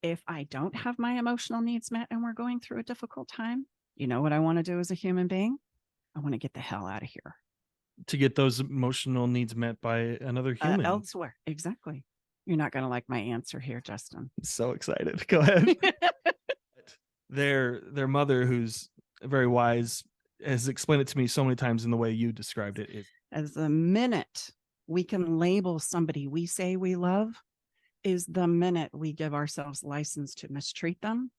If I don't have my emotional needs met and we're going through a difficult time, you know what I want to do as a human being? I want to get the hell out of here. To get those emotional needs met by another human. Elsewhere. Exactly. You're not going to like my answer here, Justin. So excited. Go ahead. Their mother, who's very wise, has explained it to me so many times in the way you described it. As the minute we can label somebody we say we love is the minute we give ourselves license to mistreat them.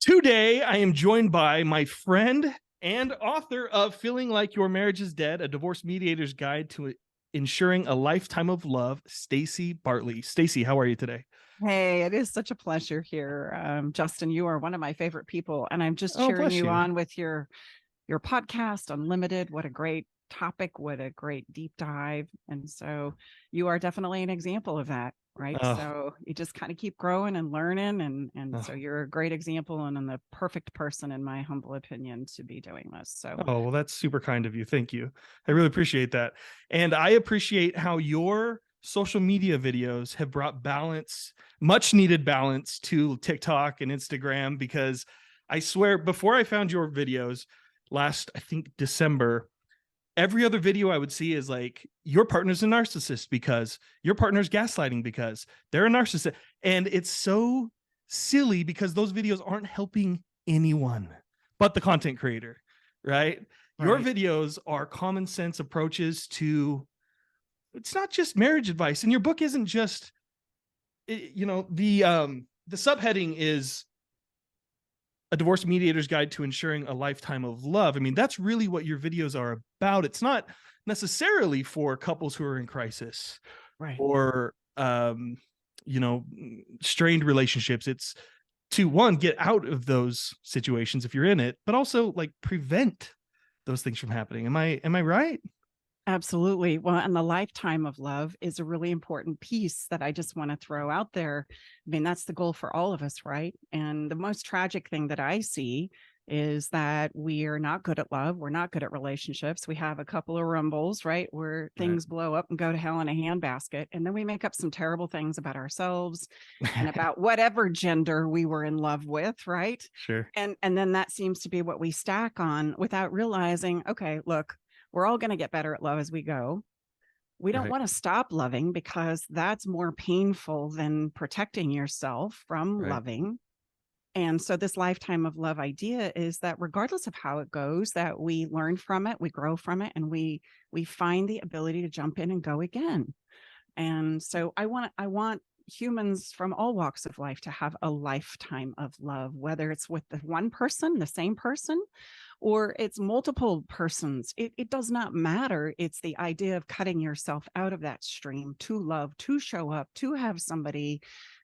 Today, I am joined by my friend and author of Feeling Like Your Marriage is Dead, a divorce mediator's guide to ensuring a lifetime of love, Staci Bartley. Staci, how are you today? Hey, it is such a pleasure here. Justin, you are one of my favorite people, and I'm just Oh, cheering bless you you. on with your podcast, Unlimited. What a great topic, what a great deep dive. And so you are definitely an example of that, right? Oh, So you just kind of keep growing and learning. And so oh, you're a great example and the perfect person, in my humble opinion, to be doing this. So oh, well, that's super kind of you. Thank you. I really appreciate that. And I appreciate how your social media videos have brought balance, much needed balance to TikTok and Instagram, because I swear, before I found your videos last, I think December, every other video I would see is like, your partner's a narcissist because your partner's gaslighting because they're a narcissist. And it's so silly because those videos aren't helping anyone but the content creator, right? Your right. videos are common sense approaches to, it's not just marriage advice. And your book isn't just, the subheading is a divorce mediator's guide to ensuring a lifetime of love. I mean, that's really what your videos are about. It's not necessarily for couples who are in crisis Right. or strained relationships. It's to, one, get out of those situations if you're in it, but also like prevent those things from happening. Am I right? Absolutely. Well, and the lifetime of love is a really important piece that I just want to throw out there. I mean, that's the goal for all of us, right? And the most tragic thing that I see is that we are not good at love. We're not good at relationships. We have a couple of rumbles, right? Where Right. things blow up and go to hell in a handbasket. And then we make up some terrible things about ourselves and about whatever gender we were in love with, right? Sure. And then that seems to be what we stack on without realizing, okay, look, we're all going to get better at love as we go. We don't Right. want to stop loving because that's more painful than protecting yourself from Right. loving. And so this lifetime of love idea is that regardless of how it goes, that we learn from it, we grow from it, and we find the ability to jump in and go again. And so I want humans from all walks of life to have a lifetime of love, whether it's with the one person, the same person, or it's multiple persons. It does not matter. It's the idea of cutting yourself out of that stream to love, to show up, to have somebody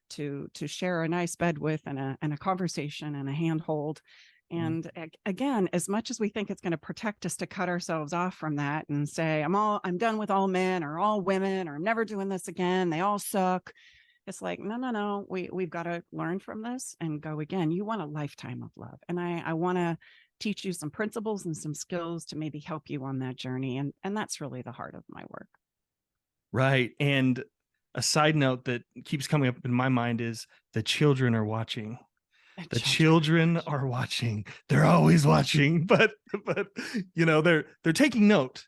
to share a nice bed with and a conversation and a handhold. And again, as much as we think it's going to protect us to cut ourselves off from that and say, I'm done with all men or all women, or I'm never doing this again, they all suck. It's like, no. We've got to learn from this and go again. You want a lifetime of love. And I want to teach you some principles and some skills to maybe help you on that journey. And that's really the heart of my work. Right. And a side note that keeps coming up in my mind is the children are watching. The children are watching. They're always watching, but they're taking note,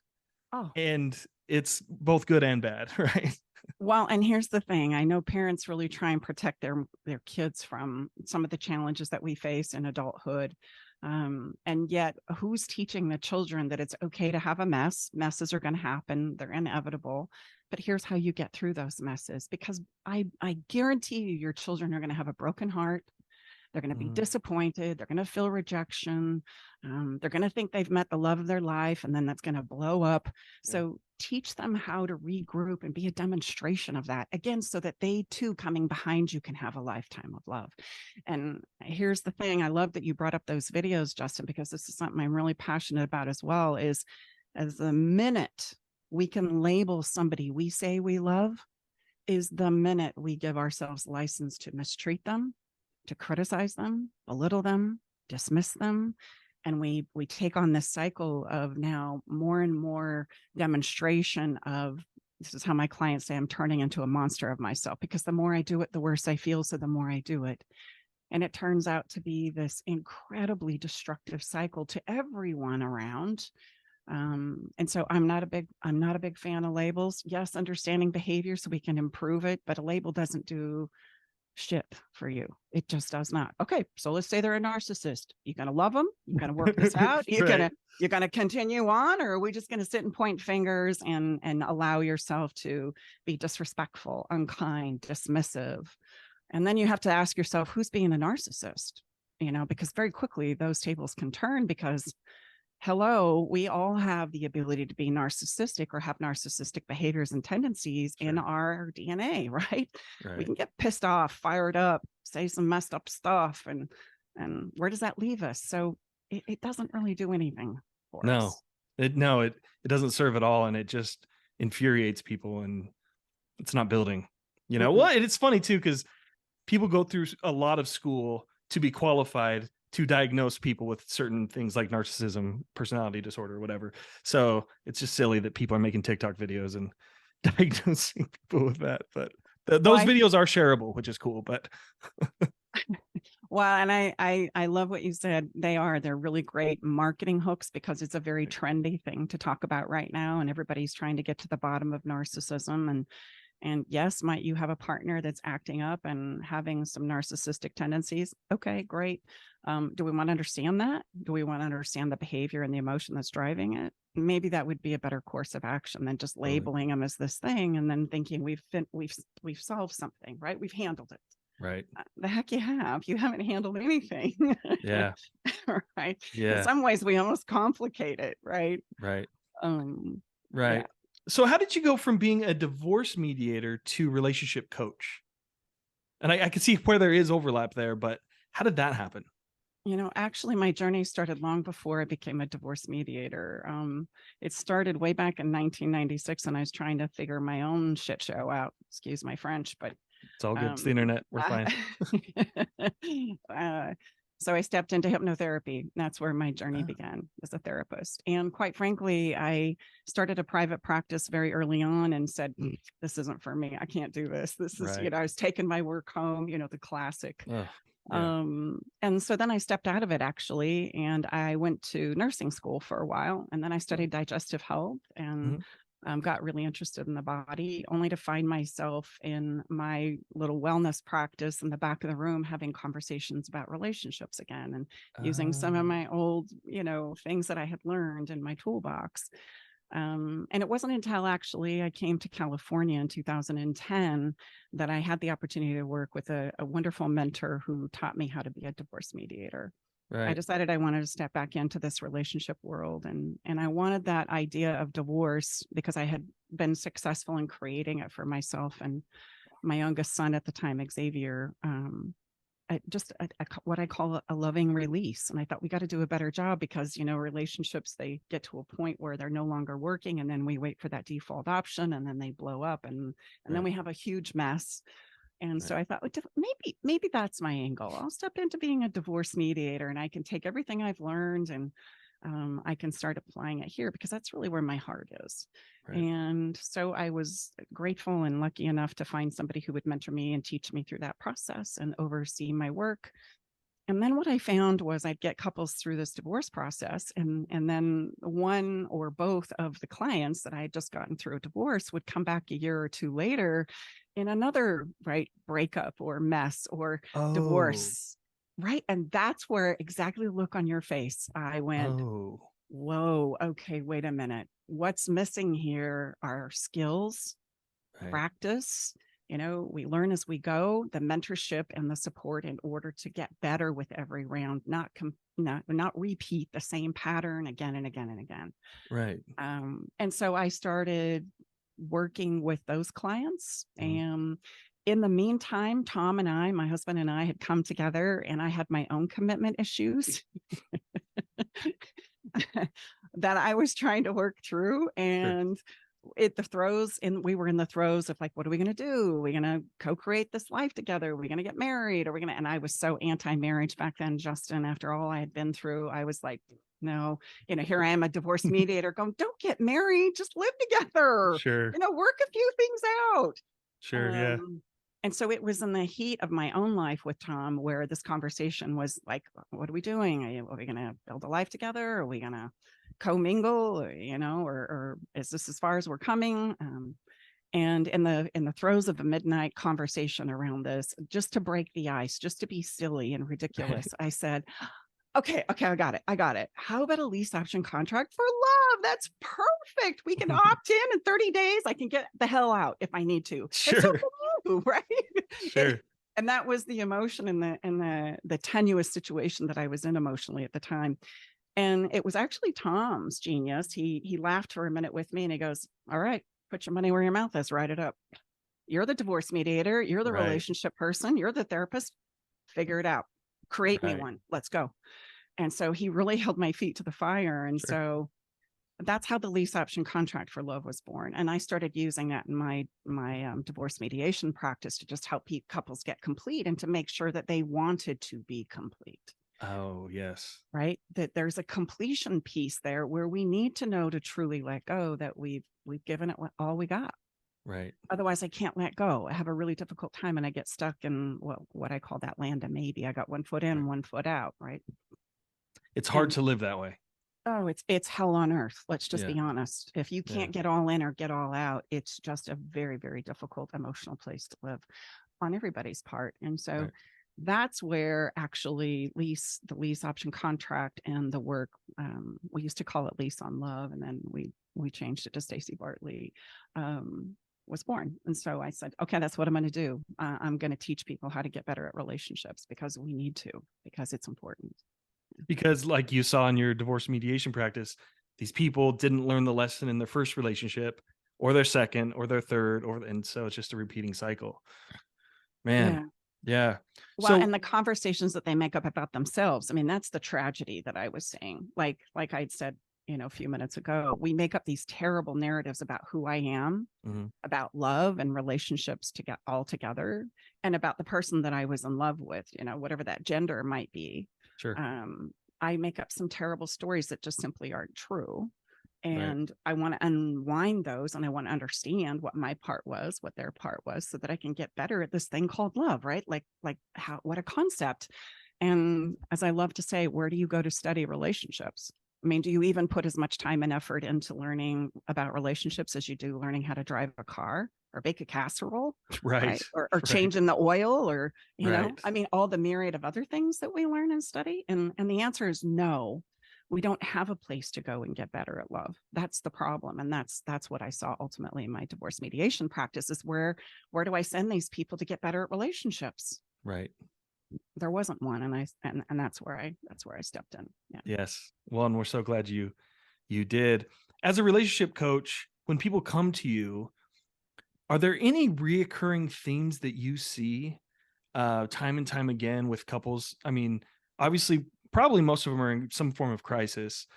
Oh, and it's both good and bad, right? well, and here's the thing. I know parents really try and protect their kids from some of the challenges that we face in adulthood. And yet who's teaching the children that it's okay to have a mess? Messes are going to happen. They're inevitable. But here's how you get through those messes, because I guarantee you your children are going to have a broken heart. They're going to be disappointed. They're going to feel rejection. They're going to think they've met the love of their life, and then that's going to blow up. So teach them how to regroup and be a demonstration of that, again, so that they too, coming behind you, can have a lifetime of love. And here's the thing. I love that you brought up those videos, Justin, because this is something I'm really passionate about as well, is as the minute we can label somebody we say we love is the minute we give ourselves license to mistreat them, to criticize them, belittle them, dismiss them. And we take on this cycle of now more and more demonstration of this is how my clients say I'm turning into a monster of myself, because the more I do it, the worse I feel. So the more I do it. And it turns out to be this incredibly destructive cycle to everyone around. And so I'm not a big fan of labels. Yes, understanding behavior so we can improve it, but a label doesn't do shit for you. It just does not. Okay, so let's say they're a narcissist. You're gonna love them. You're gonna work this out. Right. You're gonna continue on, or are we just gonna sit and point fingers and allow yourself to be disrespectful, unkind, dismissive? And then you have to ask yourself, who's being a narcissist? Because very quickly those tables can turn, because hello, we all have the ability to be narcissistic or have narcissistic behaviors and tendencies in our DNA, right? We can get pissed off, fired up, say some messed up stuff, and where does that leave us? So it doesn't really do anything for us. It doesn't serve at all, and it just infuriates people, and it's not building. Well, and it's funny too, because people go through a lot of school to be qualified to diagnose people with certain things like narcissism, personality disorder, whatever. So it's just silly that people are making TikTok videos and diagnosing people with that. But those videos are shareable, which is cool. But well, and I love what you said. They're really great marketing hooks, because it's a very trendy thing to talk about right now, and everybody's trying to get to the bottom of narcissism. And yes, might you have a partner that's acting up and having some narcissistic tendencies? Okay, great. Do we want to understand that? Do we want to understand the behavior and the emotion that's driving it? Maybe that would be a better course of action than just labeling them as this thing and then thinking we've solved something, right? We've handled it. Right. The heck you have. You haven't handled anything. Yeah. Right. Yeah. In some ways, we almost complicate it, right? Right. Right. Yeah. So how did you go from being a divorce mediator to relationship coach? And I can see where there is overlap there, but how did that happen? Actually, my journey started long before I became a divorce mediator. It started way back in 1996, and I was trying to figure my own shit show out. Excuse my French, but it's all good. It's the internet. We're fine. So I stepped into hypnotherapy. That's where my journey began as a therapist. And quite frankly, I started a private practice very early on and said, this isn't for me. I can't do this. This is, I was taking my work home, the classic. And so then I stepped out of it, actually, and I went to nursing school for a while, and then I studied digestive health and got really interested in the body, only to find myself in my little wellness practice in the back of the room having conversations about relationships again, and using some of my old, things that I had learned in my toolbox. And it wasn't until actually I came to California in 2010 that I had the opportunity to work with a wonderful mentor who taught me how to be a divorce mediator. Right. I decided I wanted to step back into this relationship world, and I wanted that idea of divorce because I had been successful in creating it for myself and my youngest son at the time, Xavier. What I call a loving release. And I thought we got to do a better job because, relationships, they get to a point where they're no longer working, and then we wait for that default option, and then they blow up, and then we have a huge mess. And so I thought, maybe that's my angle. I'll step into being a divorce mediator, and I can take everything I've learned and I can start applying it here, because that's really where my heart is. Right. And so I was grateful and lucky enough to find somebody who would mentor me and teach me through that process and oversee my work. And then what I found was I'd get couples through this divorce process, and then one or both of the clients that I had just gotten through a divorce would come back a year or two later in another breakup or mess or divorce. Right. And that's where exactly the look on your face, I went, whoa, okay, wait a minute. What's missing here are skills, practice. We learn as we go, the mentorship and the support in order to get better with every round, not repeat the same pattern again and again and again. Right. And so I started working with those clients. And in the meantime, Tom and I, my husband and I, had come together, and I had my own commitment issues that I was trying to work through. And we were in the throes of what are we going to do? Are we going to co-create this life together? Are we going to get married? And I was so anti-marriage back then, Justin, after all I had been through, I was like, no, here I am, a divorce mediator going, don't get married, just live together, Sure. work a few things out. Sure. Yeah. And so it was in the heat of my own life with Tom where this conversation was like, what are we doing? Are we going to build a life together? Are we going to commingle, or is this as far as we're coming? And in the throes of a midnight conversation around this, just to break the ice, just to be silly and ridiculous, I said, okay, I got it. How about a lease option contract for love? That's perfect. We can opt in 30 days. I can get the hell out if I need to. And so Sure. can you, right? Sure. And that was the emotion and the tenuous situation that I was in emotionally at the time. And it was actually Tom's genius. He laughed for a minute with me and he goes, all right, put your money where your mouth is, write it up. You're the divorce mediator. You're the Right. relationship person. You're the therapist. Figure it out. Create me Right. one. Let's go. And so he really held my feet to the fire. And Sure. so that's how the lease option contract for love was born. And I started using that in my divorce mediation practice to just help couples get complete and to make sure that they wanted to be complete. Oh, yes. Right. That there's a completion piece there where we need to know to truly let go that we've given it all we got. Right. Otherwise, I can't let go. I have a really difficult time and I get stuck in what I call that land of maybe. I got one foot in, Right. one foot out. Right. It's hard And to live that way. oh, it's hell on earth. Let's just Yeah. be honest. If you Yeah. can't get all in or get all out, it's just a very, very difficult emotional place to live on everybody's part. And so Right. that's where actually the lease option contract and the work, we used to call it Lease on Love, and then we changed it to Staci Bartley, was born. And so I said, okay, that's what I'm going to do. I'm going to teach people how to get better at relationships because we need to, because it's important. Because like you saw in your divorce mediation practice, these people didn't learn the lesson in their first relationship or their second or their third, and so it's just a repeating cycle. Man. Yeah. Yeah. Well, So and the conversations that they make up about themselves. I mean, that's the tragedy that I was saying. Like I'd said, a few minutes ago, we make up these terrible narratives about who I am, Mhm. about love and relationships to get all together, and about the person that I was in love with, whatever that gender might be. Sure. I make up some terrible stories that just simply aren't true. Right. And I want to unwind those and I want to understand what my part was, what their part was, so that I can get better at this thing called love, right? Like what a concept. And as I love to say, where do you go to study relationships? I mean, do you even put as much time and effort into learning about relationships as you do learning how to drive a car or bake a casserole? Right. Or Right. changing the oil or, Right. I mean, all the myriad of other things that we learn and study. And the answer is no. We don't have a place to go and get better at love. That's the problem. And that's what I saw ultimately in my divorce mediation practice is where do I send these people to get better at relationships? Right. There wasn't one. And that's where I stepped in. Yeah. Yes. Well, and we're so glad you did. As a relationship coach, when people come to you, are there any reoccurring themes that you see time and time again with couples? I mean, obviously, probably most of them are in some form of crisis,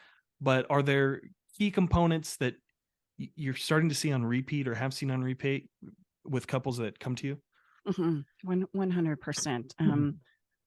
but are there key components that you're starting to see on repeat or have seen on repeat with couples that come to you? 100%.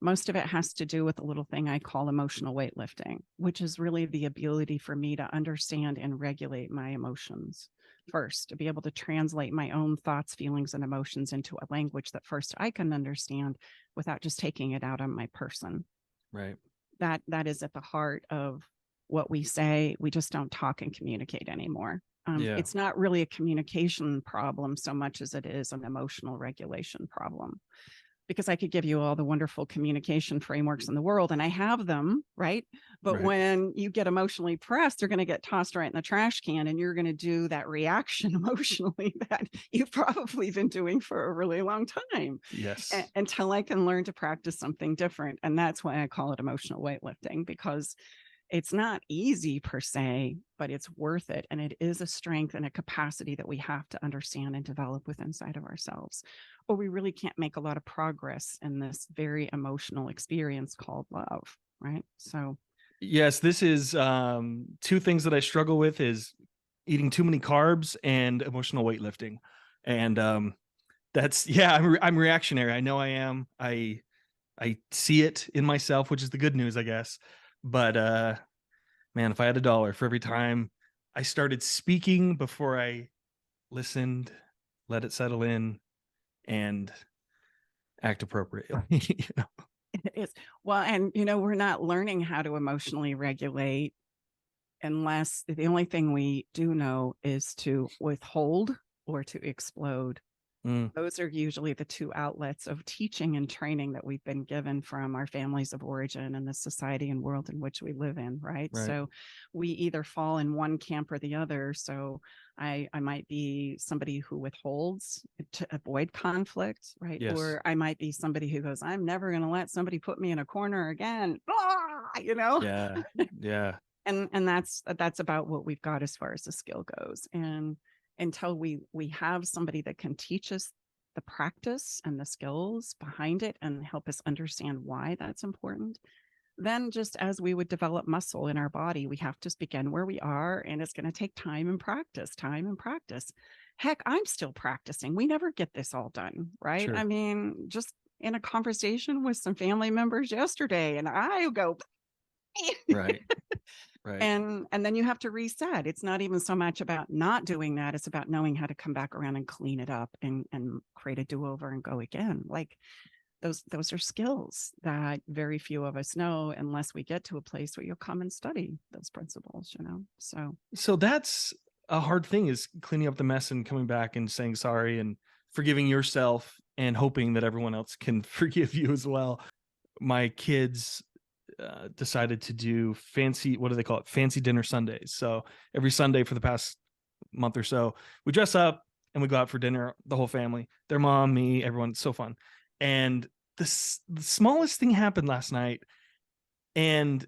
Most of it has to do with a little thing I call emotional weightlifting, which is really the ability for me to understand and regulate my emotions first, to be able to translate my own thoughts, feelings, and emotions into a language that first I can understand without just taking it out on my person. Right. That is at the heart of what we say. We just don't talk and communicate anymore. Yeah. It's not really a communication problem so much as it is an emotional regulation problem. Because I could give you all the wonderful communication frameworks in the world, and I have them, right? But Right. when you get emotionally pressed, they're going to get tossed right in the trash can, and you're going to do that reaction emotionally that you've probably been doing for a really long time. Yes. Until I can learn to practice something different. And that's why I call it emotional weightlifting, because it's not easy per se, but it's worth it. And it is a strength and a capacity that we have to understand and develop with inside of ourselves, or we really can't make a lot of progress in this very emotional experience called love. Right. So yes, this is two things that I struggle with is eating too many carbs and emotional weightlifting. And that's, yeah, I'm reactionary. I know I am. I see it in myself, which is the good news, I guess. But Man, if I had a dollar for every time I started speaking before I listened, let it settle in, and act appropriately. It is. Well, and we're not learning how to emotionally regulate unless the only thing we do know is to withhold or to explode. Mm, Those are usually the two outlets of teaching and training that we've been given from our families of origin and the society and world in which we live in, right? right. So we either fall in one camp or the other. So I might be somebody who withholds to avoid conflict, right? Yes. Or I might be somebody who goes, I'm never going to let somebody put me in a corner again. Ah. Yeah. Yeah. And that's about what we've got as far as the skill goes. And until we have somebody that can teach us the practice and the skills behind it and help us understand why that's important, then just as we would develop muscle in our body, we have to begin where we are, and it's going to take time and practice. Heck, I'm still practicing. We never get this all done, right? I Sure. mean, just in a conversation with some family members yesterday, and I go Right. Right. and then you have to reset. It's not even so much about not doing that, it's about knowing how to come back around and clean it up and create a do-over and go again. Like those are skills that very few of us know unless we get to a place where you'll come and study those principles. So that's a hard thing, is cleaning up the mess and coming back and saying sorry and forgiving yourself and hoping that everyone else can forgive you as well. My kids decided to do fancy, what do they call it? Fancy dinner Sundays. So every Sunday for the past month or so, we dress up and we go out for dinner, the whole family, their mom, me, everyone. It's so fun. And the smallest thing happened last night, and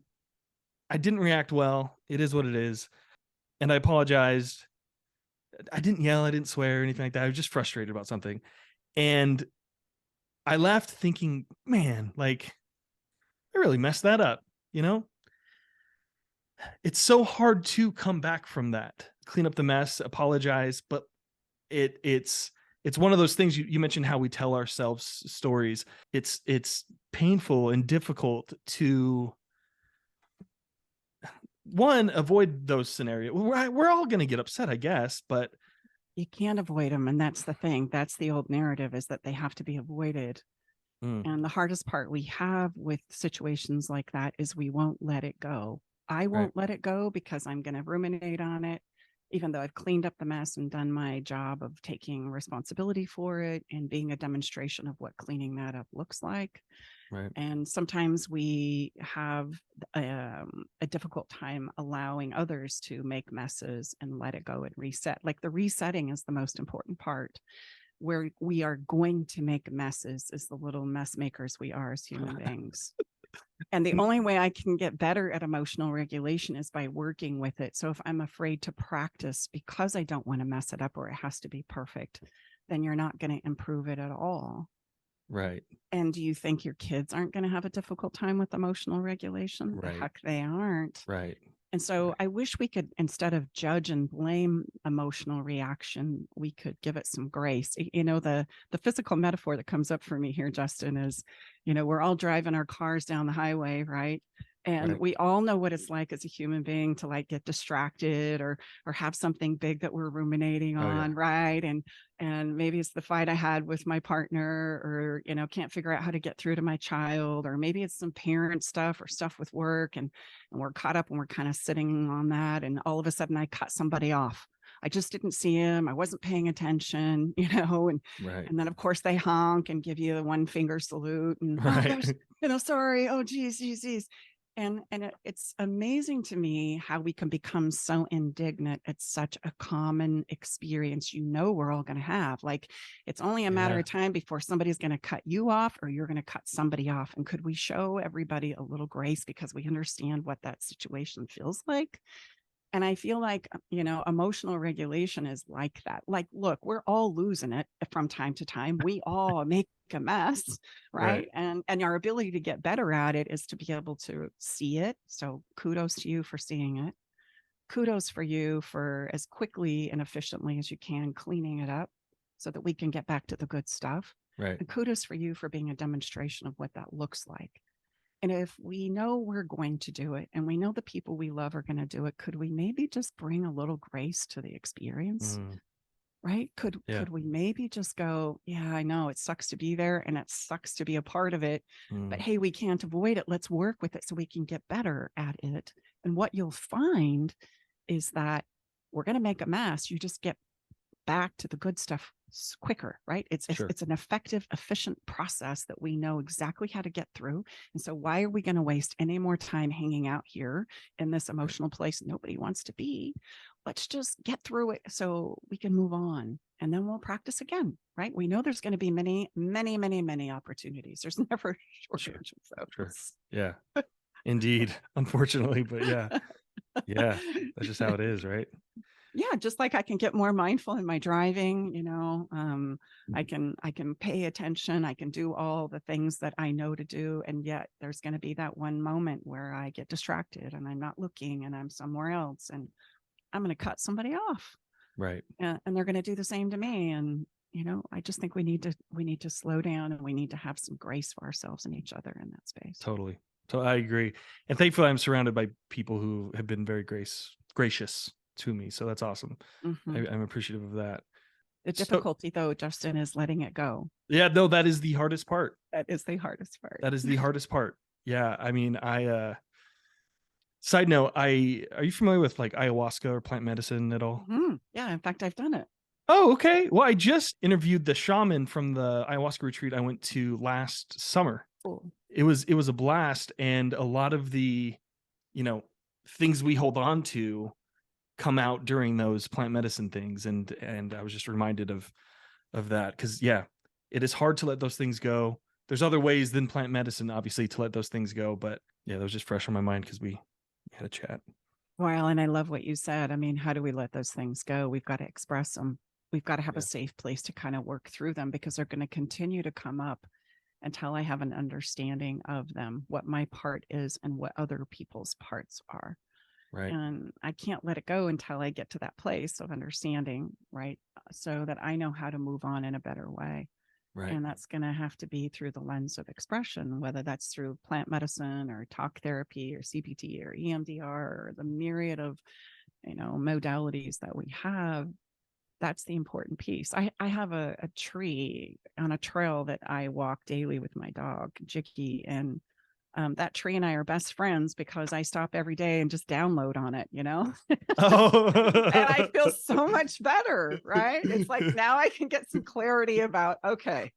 I didn't react well. It is what it is. And I apologized. I didn't yell, I didn't swear or anything like that. I was just frustrated about something. And I left thinking, man, like, I really messed that up, you know? It's so hard to come back from that, clean up the mess, apologize, but it's one of those things. You mentioned how we tell ourselves stories. It's painful and difficult to, one, avoid those scenarios. We're all going to get upset, I guess, but you can't avoid them, and that's the thing. That's the old narrative, is that they have to be avoided. mm, And the hardest part we have with situations like that is we won't let it go. I right, won't let it go because I'm going to ruminate on it, even though I've cleaned up the mess and done my job of taking responsibility for it and being a demonstration of what cleaning that up looks like. right, And sometimes we have a difficult time allowing others to make messes and let it go and reset. Like the resetting is the most important part. Where we are going to make messes is the little mess makers we are as human beings. And the only way I can get better at emotional regulation is by working with it. So if I'm afraid to practice because I don't want to mess it up or it has to be perfect, then you're not going to improve it at all. right, And do you think your kids aren't going to have a difficult time with emotional regulation? The right, heck they aren't. right, And so right. I wish we could, instead of judge and blame emotional reaction, we could give it some grace. The physical metaphor that comes up for me here, Justin, is, we're all driving our cars down the highway, right? And Right. we all know what it's like as a human being to like get distracted or have something big that we're ruminating Oh yeah. on, right? And maybe it's the fight I had with my partner, or can't figure out how to get through to my child, or maybe it's some parent stuff or stuff with work, and we're caught up and we're kind of sitting on that, and all of a sudden I cut somebody off. I just didn't see him, I wasn't paying attention, Right. and then of course they honk and give you the one finger salute and, oh Right. gosh, sorry, oh geez. And it's amazing to me how we can become so indignant at such a common experience we're all going to have. Like, it's only a matter Yeah. of time before somebody's going to cut you off or you're going to cut somebody off. And could we show everybody a little grace because we understand what that situation feels like? And I feel like, emotional regulation is like that. Like, look, we're all losing it from time to time. We all make a mess, Right. right? And our ability to get better at it is to be able to see it. So kudos to you for seeing it. Kudos for you for as quickly and efficiently as you can cleaning it up so that we can get back to the good stuff. Right. And kudos for you for being a demonstration of what that looks like. And if we know we're going to do it and we know the people we love are going to do it, could we maybe just bring a little grace to the experience? Mm, Right? yeah. Could we maybe just go, yeah, I know it sucks to be there and it sucks to be a part of it, but Mm, hey, we can't avoid it. Let's work with it so we can get better at it. And what you'll find is that we're going to make a mess. You just get back to the good stuff quicker, right? sure. It's an effective, efficient process that we know exactly how to get through. And so why are we going to waste any more time hanging out here in this Right. emotional place nobody wants to be? Let's just get through it so we can move on, and then we'll practice again, right? We know there's going to be many, many, many, many opportunities. There's never a Sure. shortage of Sure. those. Yeah. Indeed. Unfortunately, but yeah. Yeah. That's just how it is, right? Yeah, just like I can get more mindful in my driving, I can pay attention, I can do all the things that I know to do, and yet there's going to be that one moment where I get distracted and I'm not looking and I'm somewhere else, and I'm going to cut somebody off, Right. and they're going to do the same to me. And I just think we need to slow down, and we need to have some grace for ourselves and each other in that space. Totally. So I agree. And thankfully I'm surrounded by people who have been very gracious to me. So that's awesome. Mhm. I'm appreciative of that. The So difficulty, though, Justin, is letting it go. yeah, no, that is the hardest part. That is the hardest part. That is the hardest part. Yeah. I mean, side note, are you familiar with like ayahuasca or plant medicine at all? Yeah, in fact, I've done it. Oh, okay. Well, I just interviewed the shaman from the ayahuasca retreat I went to last summer. Cool. It was a blast, and a lot of the, you know, things we hold on to come out during those plant medicine things, and I was just reminded of that, cuz yeah, it is hard to let those things go. There's other ways than plant medicine obviously to let those things go, but yeah, that was just fresh on my mind cuz we had a chat. Well, and I love what you said. I mean, how do we let those things go? We've got to express them. We've got to have a Yeah. safe place to kind of work through them, because they're going to continue to come up until I have an understanding of them, what my part is and what other people's parts are. Right. And I can't let it go until I get to that place of understanding, right? So that I know how to move on in a better way. Right. And that's going to have to be through the lens of expression, whether that's through plant medicine or talk therapy or CPT or EMDR or the myriad of, modalities that we have. That's the important piece. I have a tree on a trail that I walk daily with my dog, Jicky, and that tree and I are best friends because I stop every day and just download on it, and I Oh. feel so much better, right? It's like now I can get some clarity about, okay,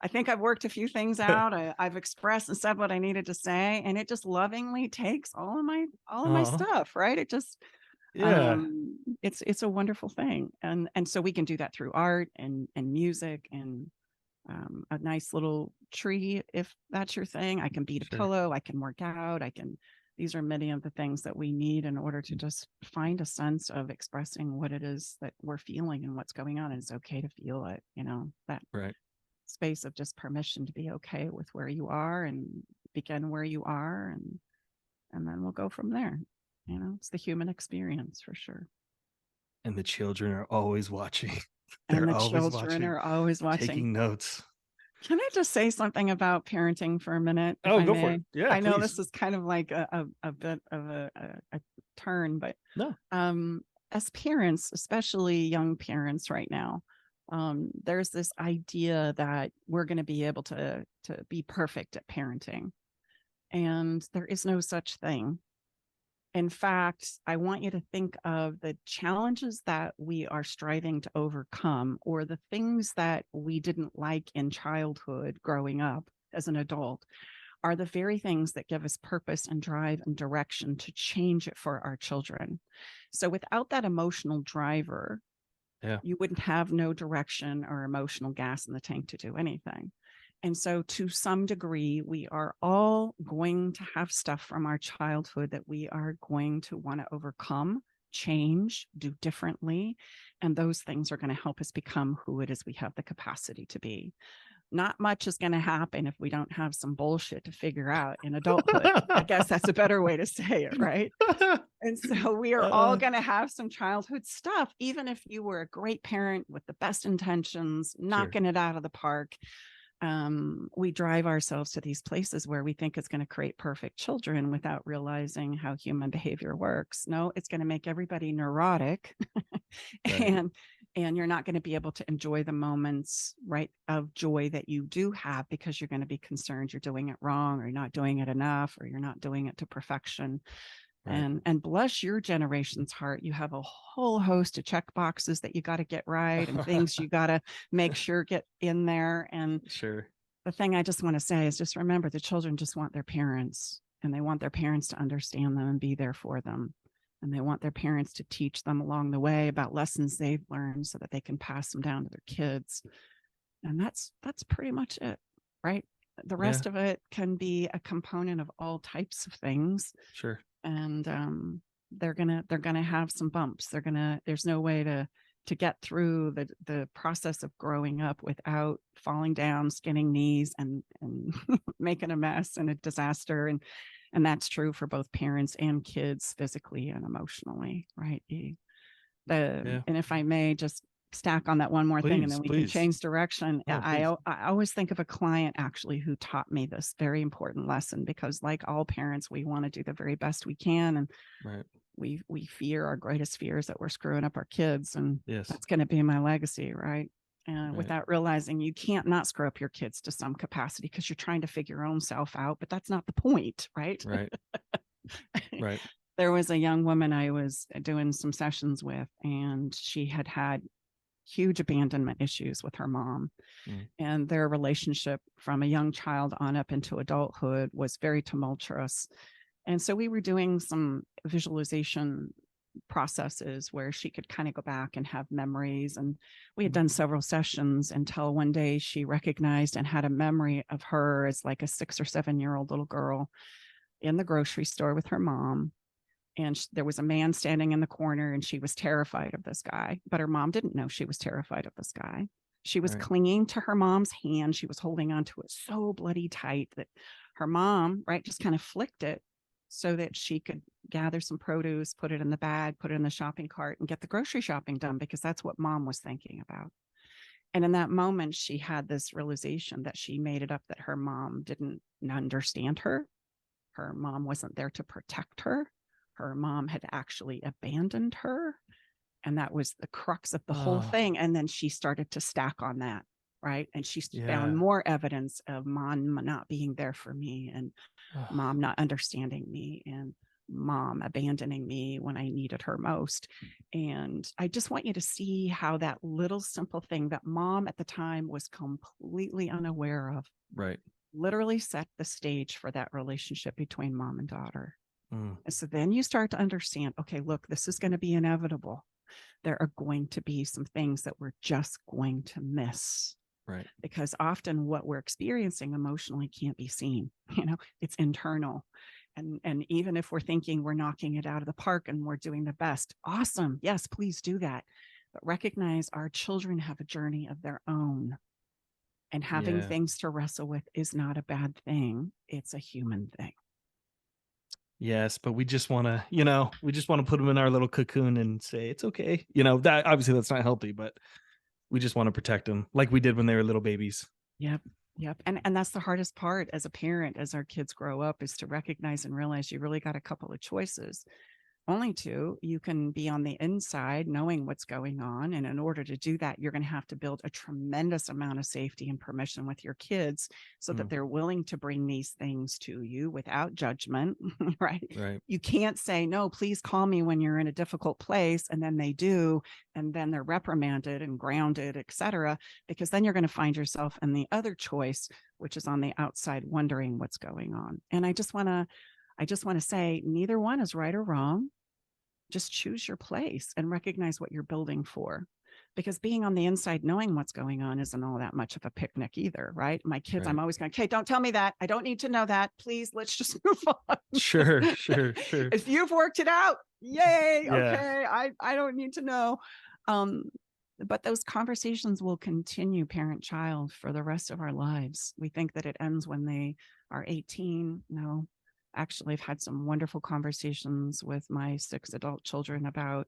I think I've worked a few things out. I've expressed and said what I needed to say, and it just lovingly takes all of my Aw. stuff, right? It just Yeah. it's a wonderful thing. And so we can do that through art and music and a nice little tree if that's your thing. I can beat a Sure. pillow, I can work out, these are many of the things that we need in order to just find a sense of expressing what it is that we're feeling and what's going on. And it's okay to feel it, that Right. space of just permission to be okay with where you are and begin where you are, and then we'll go from there. It's the human experience for sure. And the children are always watching. And They're the always children watching, are always watching. taking notes. Can I just say something about parenting for a minute, if Oh, I go for it. may? Yeah, I know please. this is kind of like a bit of a turn, but No. as parents, especially young parents right now, there's this idea that we're going to be able to be perfect at parenting, and there is no such thing. In fact, I want you to think of the challenges that we are striving to overcome, or the things that we didn't like in childhood growing up as an adult, are the very things that give us purpose and drive and direction to change it for our children. So without that emotional driver, Yeah. you wouldn't have no direction or emotional gas in the tank to do anything. And so, to some degree, we are all going to have stuff from our childhood that we are going to want to overcome, change, do differently. And those things are going to help us become who it is we have the capacity to be. Not much is going to happen if we don't have some bullshit to figure out in adulthood. I guess that's a better way to say it, right? And so we are all Uh, going to have some childhood stuff, even if you were a great parent with the best intentions, sure. knocking it out of the park. we drive ourselves to these places where we think it's going to create perfect children without realizing how human behavior works. No, it's going to make everybody neurotic Right. and you're not going to be able to enjoy the moments, right, of joy that you do have, because you're going to be concerned you're doing it wrong, or you're not doing it enough, or you're not doing it to perfection. Right. And bless your generation's heart, you have a whole host of check boxes that you got to get right, and things you got to make sure get in there. And Sure. the thing I just want to say is, just remember, the children just want their parents, and they want their parents to understand them and be there for them. And they want their parents to teach them along the way about lessons they've learned so that they can pass them down to their kids. And that's pretty much it, right? The Yeah. rest of it can be a component of all types of things. Sure. And they're gonna have some bumps. There's no way to get through the process of growing up without falling down, skinning knees, and making a mess and a disaster. And that's true for both parents and kids, physically and emotionally, right? Yeah. And if I may just stack on that one more thing, and Please, then we can please. change direction. No, please. I always think of a client actually who taught me this very important lesson, because like all parents, we want to do the very best we can. And Right. we fear, our greatest fear is that we're screwing up our kids. And Yes. that's going to be my legacy, right? And Right. without realizing you can't not screw up your kids to some capacity, because you're trying to figure your own self out, but that's not the point, right? Right. Right. There was a young woman I was doing some sessions with, and she had huge abandonment issues with her mom. Mm. And their relationship from a young child on up into adulthood was very tumultuous. And so we were doing some visualization processes where she could kind of go back and have memories. And we had done several sessions until one day she recognized and had a memory of her as like a 6 or 7-year-old little girl in the grocery store with her mom. And there was a man standing in the corner, and she was terrified of this guy, but her mom didn't know she was terrified of this guy. She was Right. clinging to her mom's hand. She was holding onto it so bloody tight that her mom, right, just kind of flicked it so that she could gather some produce, put it in the bag, put it in the shopping cart, and get the grocery shopping done, because that's what mom was thinking about. And in that moment, she had this realization that she made it up, that her mom didn't understand her. Her mom wasn't there to protect her. Her mom had actually abandoned her. And that was the crux of the whole thing. And then she started to stack on that, right? And she found Yeah. more evidence of mom not being there for me, and mom not understanding me, and mom abandoning me when I needed her most. And I just want you to see how that little simple thing that mom at the time was completely unaware of Right. literally set the stage for that relationship between mom and daughter. Mm. And so then you start to understand, okay, look, this is going to be inevitable. There are going to be some things that we're just going to miss. Right. Because often what we're experiencing emotionally can't be seen. It's internal. And even if we're thinking we're knocking it out of the park and we're doing the best, awesome. Yes, please do that. But recognize our children have a journey of their own. And having Yeah. things to wrestle with is not a bad thing. It's a human thing. Yes, but we just want to, we just want to put them in our little cocoon and say it's okay. That obviously that's not healthy, but we just want to protect them like we did when they were little babies. Yep. And that's the hardest part as a parent, as our kids grow up, is to recognize and realize you really got a couple of choices. Only two. You can be on the inside knowing what's going on. And in order to do that, you're going to have to build a tremendous amount of safety and permission with your kids so that they're willing to bring these things to you without judgment, right? Right. You can't say, no, please call me when you're in a difficult place. And then they do. And then they're reprimanded and grounded, et cetera, because then you're going to find yourself in the other choice, which is on the outside, wondering what's going on. And I just want to say neither one is right or wrong. Just choose your place and recognize what you're building for. Because being on the inside, knowing what's going on isn't all that much of a picnic either, right? My kids, Right. I'm always going, okay, don't tell me that. I don't need to know that. Please, let's just move on. Sure. If you've worked it out, yay. Yeah. Okay. I don't need to know. But those conversations will continue, parent-child, for the rest of our lives. We think that it ends when they are 18. No, actually, I've had some wonderful conversations with my 6 adult children about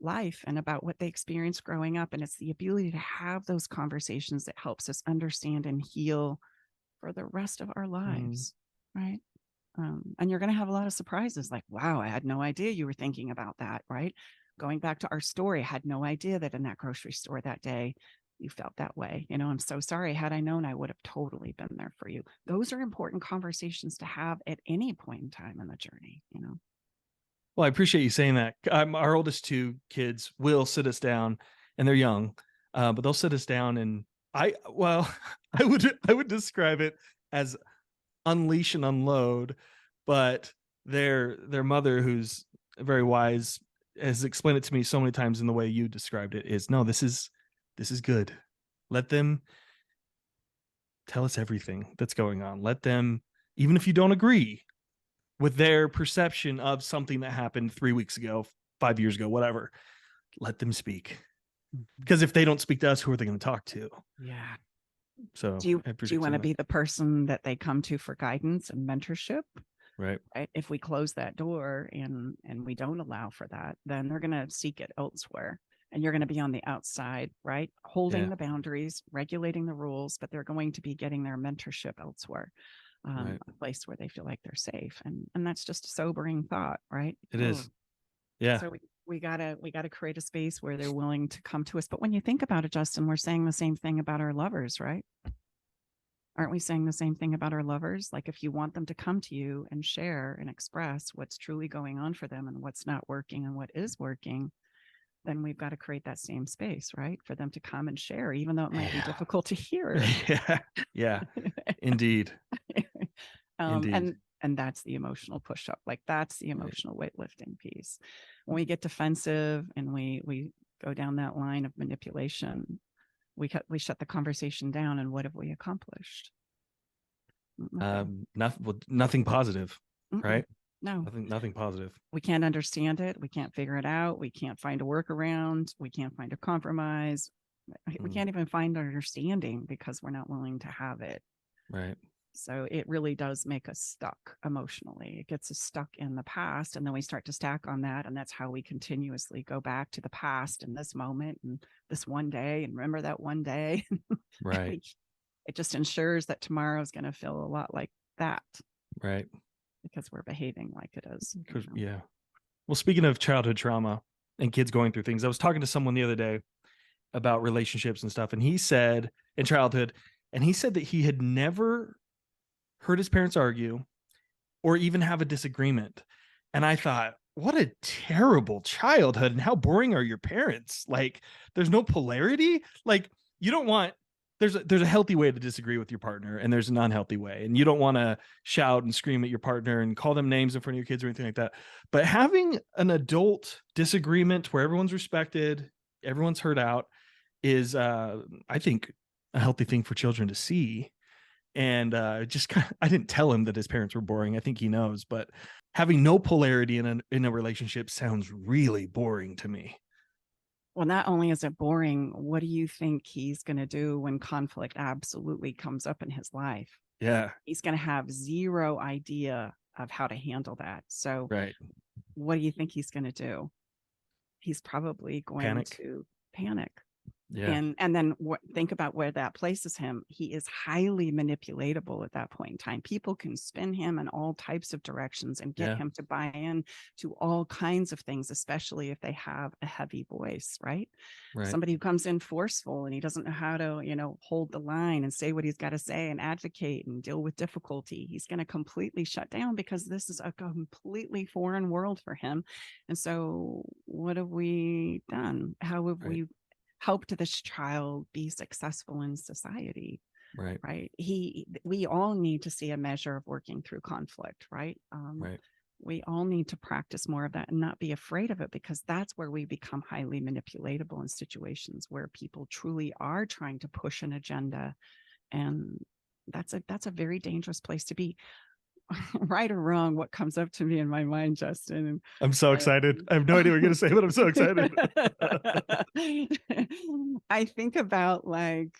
life and about what they experienced growing up. And it's the ability to have those conversations that helps us understand and heal for the rest of our lives. Right. And you're going to have a lot of surprises like, wow, I had no idea you were thinking about that. Right. Going back to our story, I had no idea that in that grocery store that day, you felt that way. I'm so sorry. Had I known, I would have totally been there for you. Those are important conversations to have at any point in time in the journey. Well, I appreciate you saying that. Our oldest two kids will sit us down, and they're young, but they'll sit us down, and well, I would describe it as unleash and unload, but their mother, who's very wise, has explained it to me so many times in the way you described it. Is no, this is good. Let them tell us everything that's going on. Let them, even if you don't agree with their perception of something that happened 3 weeks ago, 5 years ago, whatever, let them speak. Because if they don't speak to us, who are they going to talk to? Yeah. So Do you want to be the person that they come to for guidance and mentorship? Right. If we close that door and we don't allow for that, then they're going to seek it elsewhere. And you're going to be on the outside, right? Holding the boundaries, regulating the rules, but they're going to be getting their mentorship elsewhere. A place where they feel like they're safe. And that's just a sobering thought, right? It is. Yeah. So we gotta create a space where they're willing to come to us. But when you think about it, Justin, we're saying the same thing about our lovers, right? Aren't we saying the same thing about our lovers? Like if you want them to come to you and share and express what's truly going on for them and what's not working and what is working, then we've got to create that same space, right? For them to come and share, even though it might be difficult to hear. Yeah. Indeed. Indeed. And that's the emotional push-up. Like that's the emotional weightlifting piece. When we get defensive and we go down that line of manipulation, we shut the conversation down. And what have we accomplished? Nothing positive, right? No, nothing positive. We can't understand it. We can't figure it out. We can't find a workaround. We can't find a compromise. We can't even find understanding because we're not willing to have it. Right. So it really does make us stuck emotionally. It gets us stuck in the past. And then we start to stack on that. And that's how we continuously go back to the past and this moment and this one day. And remember that one day. Right. It just ensures that tomorrow is going to feel a lot like that. Right. Because we're behaving like it is. Yeah. Well, speaking of childhood trauma and kids going through things, I was talking to someone the other day about relationships and stuff. And he said in childhood, and he said that he had never heard his parents argue or even have a disagreement. And I thought, what a terrible childhood, and how boring are your parents? Like, there's no polarity. Like, you don't want, there's a healthy way to disagree with your partner, and there's an unhealthy way. And you don't want to shout and scream at your partner and call them names in front of your kids or anything like that. But having an adult disagreement where everyone's respected, everyone's heard out is, I think, a healthy thing for children to see. And I didn't tell him that his parents were boring. I think he knows, but having no polarity in a relationship sounds really boring to me. Well, not only is it boring, what do you think he's going to do when conflict absolutely comes up in his life? Yeah. He's going to have zero idea of how to handle that. So what do you think he's going to do? He's probably going to panic. Yeah. And then think about where that places him. He is highly manipulatable at that point in time. People can spin him in all types of directions and get him to buy in to all kinds of things, especially if they have a heavy voice, right? Somebody who comes in forceful and he doesn't know how to, hold the line and say what he's got to say and advocate and deal with difficulty. He's going to completely shut down because this is a completely foreign world for him. And so what have we done? How have we helped this child be successful in society? Right. We all need to see a measure of working through conflict, right? We all need to practice more of that and not be afraid of it, because that's where we become highly manipulatable in situations where people truly are trying to push an agenda. And that's a very dangerous place to be. Right or wrong, what comes up to me in my mind, Justin? I'm so excited. I have no idea what you're going to say, but I'm so excited. I think about like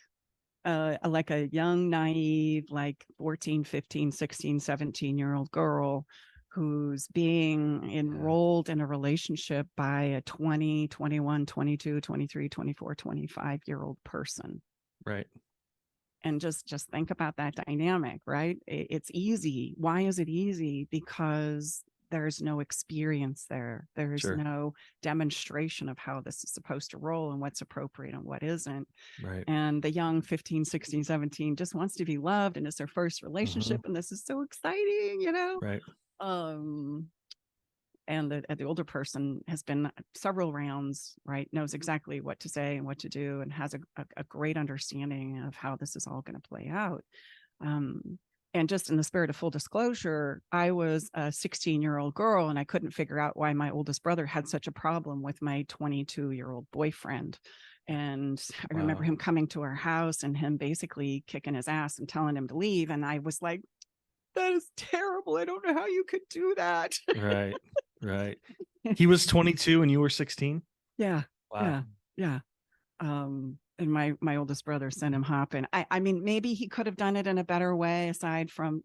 a young, naive, like 14, 15, 16, 17-year-old girl who's being enrolled in a relationship by a 20, 21, 22, 23, 24, 25-year-old person. Right. And just think about that dynamic, right? It's easy. Why is it easy? Because there's no experience there. There's Sure. no demonstration of how this is supposed to roll and what's appropriate and what isn't. Right. And the young 15, 16, 17 just wants to be loved, and it's their first relationship, and this is so exciting, you know? Right. And the older person has been several rounds, right? Knows exactly what to say and what to do, and has a great understanding of how this is all going to play out. And just in the spirit of full disclosure, I was a 16-year-old girl, and I couldn't figure out why my oldest brother had such a problem with my 22-year-old boyfriend. And I remember him coming to our house and him basically kicking his ass and telling him to leave. And I was like, that is terrible. I don't know how you could do that. Right. Right. He was 22 and you were 16? Yeah. Wow. Yeah. And my oldest brother sent him hopping. I mean, maybe he could have done it in a better way, aside from,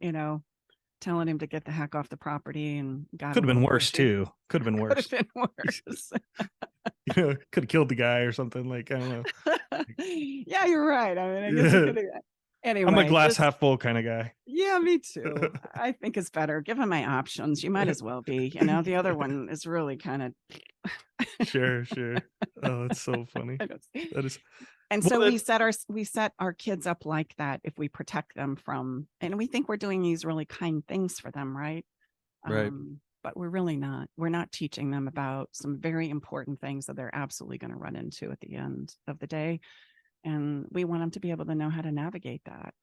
telling him to get the heck off the property, and got Could a have been little worse busy. too. Could have been Could worse. have been worse. Could have killed the guy or something. Like, I don't know. Yeah, you're right. I mean, I guess he could have. Anyway, I'm a glass half full kind of guy. Yeah, me too. I think it's better. Give him my options. You might as well be. The other one is really kind of. Sure. Oh, that's so funny. That is. And Well, so we set our kids up like that if we protect them from, and we think we're doing these really kind things for them, right? Right. But we're really not. We're not teaching them about some very important things that they're absolutely going to run into at the end of the day. And we want them to be able to know how to navigate that,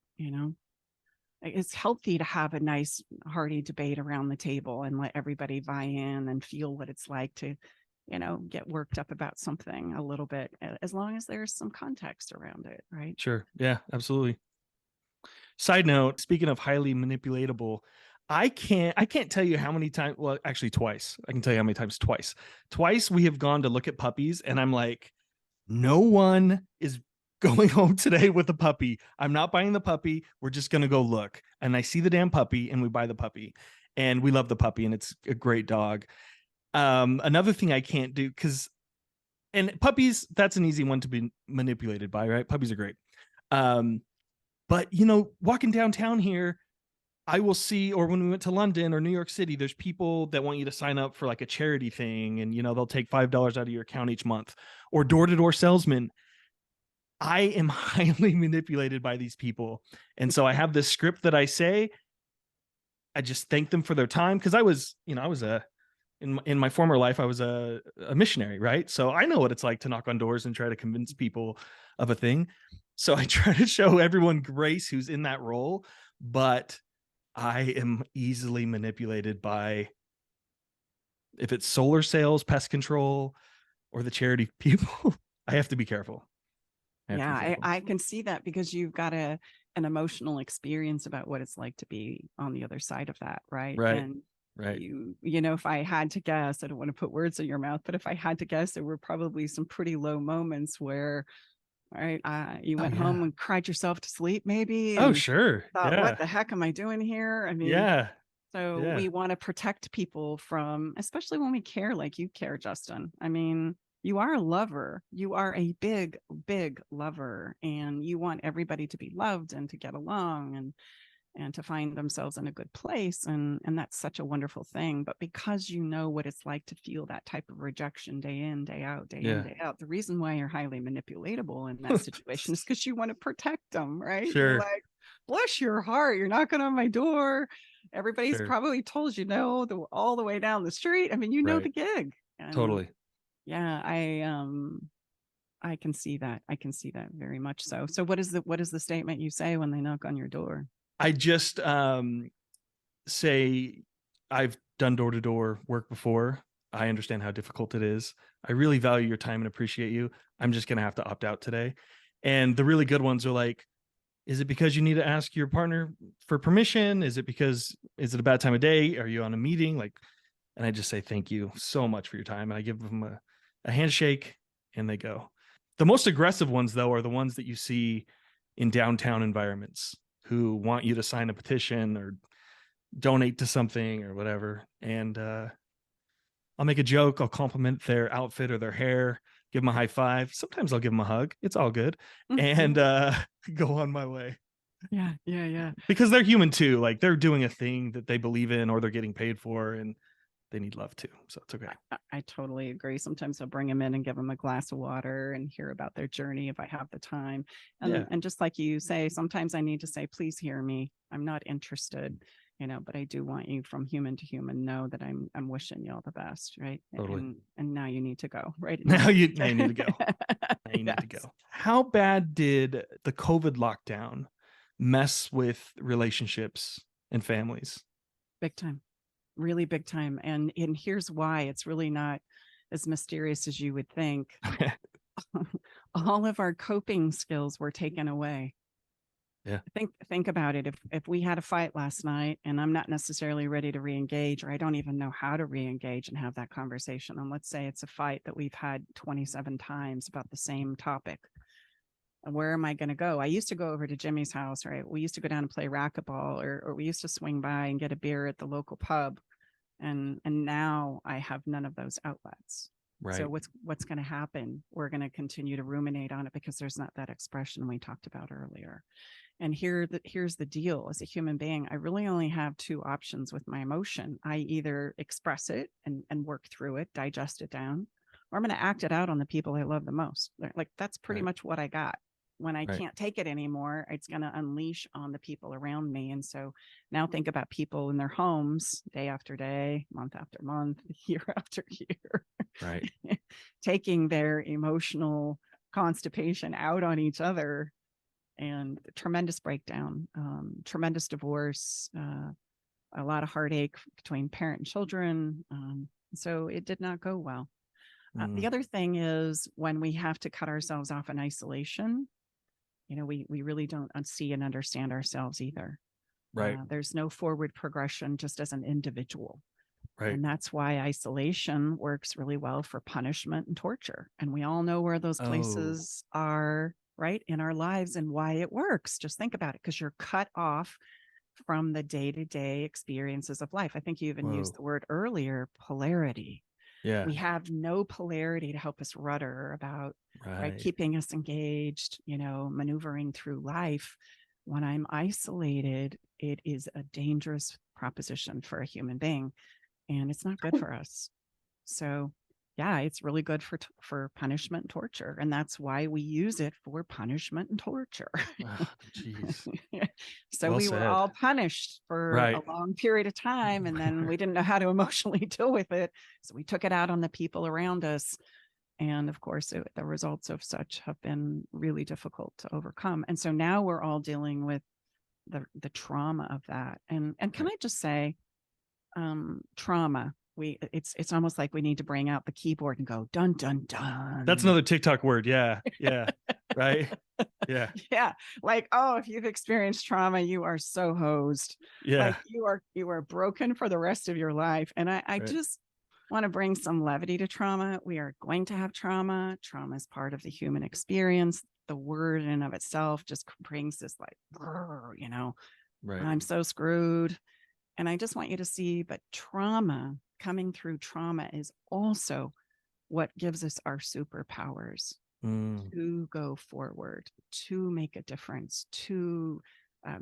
It's healthy to have a nice, hearty debate around the table and let everybody buy in and feel what it's like to, get worked up about something a little bit, as long as there's some context around it, right? Sure. Yeah, absolutely. Side note, speaking of highly manipulatable, I can't tell you how many times, well, actually twice. I can tell you how many times twice. Twice we have gone to look at puppies and I'm like, no one is going home today with a puppy. I'm not buying the puppy. We're just going to go look. And I see the damn puppy and we buy the puppy, and we love the puppy and it's a great dog. Another thing I can't do, and puppies, that's an easy one to be manipulated by, right? Puppies are great. But walking downtown here, I will see, or when we went to London or New York City, there's people that want you to sign up for like a charity thing, and they'll take $5 out of your account each month, or door-to-door salesmen. I am highly manipulated by these people. And so I have this script that I say. I just thank them for their time, because I was in my former life, I was a missionary, right? So I know what it's like to knock on doors and try to convince people of a thing. So I try to show everyone grace who's in that role, but I am easily manipulated by, if it's solar sales, pest control, or the charity people. I have to be careful. Yeah, I can see that, because you've got an emotional experience about what it's like to be on the other side of that, right? Right. And right. if I had to guess, I don't want to put words in your mouth, but if I had to guess, there were probably some pretty low moments where, right, you went home and cried yourself to sleep, maybe. Oh, sure. Thought, Yeah. what the heck am I doing here? I mean, yeah. So we want to protect people from, especially when we care like you care, Justin. I mean, you are a lover. You are a big, big lover, and you want everybody to be loved and to get along and to find themselves in a good place. And that's such a wonderful thing. But because you know what it's like to feel that type of rejection day in, day out, day in, day out, the reason why you're highly manipulatable in that situation is because you want to protect them, right? Sure. You're like, bless your heart, you're knocking on my door. Everybody's probably told you no all the way down the street. I mean, you know the gig. And totally. Yeah, I can see that. I can see that very much so. So what is the statement you say when they knock on your door? I just say, I've done door-to-door work before. I understand how difficult it is. I really value your time and appreciate you. I'm just going to have to opt out today. And the really good ones are like, is it because you need to ask your partner for permission? Is it a bad time of day? Are you on a meeting? And I just say, thank you so much for your time. And I give them a handshake and they go. The most aggressive ones, though, are the ones that you see in downtown environments, who want you to sign a petition or donate to something or whatever. And I'll make a joke. I'll compliment their outfit or their hair, give them a high five. Sometimes I'll give them a hug. It's all good. And go on my way. Yeah. Yeah. Yeah. Because they're human too. Like they're doing a thing that they believe in or they're getting paid for, and they need love too. So it's okay. I totally agree. Sometimes I'll bring them in and give them a glass of water and hear about their journey if I have the time. And just like you say, sometimes I need to say, please hear me. I'm not interested, but I do want you from human to human know that I'm wishing you all the best. Right. Totally. And now you need to go. Right. Now you need to go. Now you Yes. need to go. How bad did the COVID lockdown mess with relationships and families? Big time. Really big time. And here's why. It's really not as mysterious as you would think. All of our coping skills were taken away. Yeah. Think about it. If we had a fight last night and I'm not necessarily ready to reengage, or I don't even know how to reengage and have that conversation, and let's say it's a fight that we've had 27 times about the same topic, where am I going to go? I used to go over to Jimmy's house, right? We used to go down and play racquetball, or we used to swing by and get a beer at the local pub. And now I have none of those outlets. Right. So what's going to happen? We're going to continue to ruminate on it because there's not that expression we talked about earlier. And here's the deal. As a human being, I really only have two options with my emotion. I either express it and work through it, digest it down, or I'm going to act it out on the people I love the most. Like that's pretty much what I got. When I can't take it anymore, it's going to unleash on the people around me. And so now think about people in their homes, day after day, month after month, year after year, right? Taking their emotional constipation out on each other, and tremendous breakdown, tremendous divorce, a lot of heartache between parent and children. So it did not go well. The other thing is when we have to cut ourselves off in isolation, we really don't see and understand ourselves either. Right. There's no forward progression just as an individual. Right. And that's why isolation works really well for punishment and torture. And we all know where those places are, right, in our lives and why it works. Just think about it, because you're cut off from the day-to-day experiences of life. I think you even used the word earlier, polarity. Yeah. We have no polarity to help us rudder about right, keeping us engaged, maneuvering through life. When I'm isolated, it is a dangerous proposition for a human being, and it's not good for us. So yeah, it's really good for punishment and torture. And that's why we use it for punishment and torture. Jeez. So well we said. were all punished for a long period of time, and then we didn't know how to emotionally deal with it. So we took it out on the people around us. And of course, the results of such have been really difficult to overcome. And so now we're all dealing with the trauma of that. And can I just say, trauma, it's almost like we need to bring out the keyboard and go dun dun dun. That's another TikTok word. Yeah. Right. Yeah. Like, oh, if you've experienced trauma, you are so hosed. Like you are broken for the rest of your life. And I just want to bring some levity to trauma. We are going to have trauma. Trauma is part of the human experience. The word in and of itself just brings this like, I'm so screwed. And I just want you to see, but trauma, coming through trauma, is also what gives us our superpowers to go forward, to make a difference, to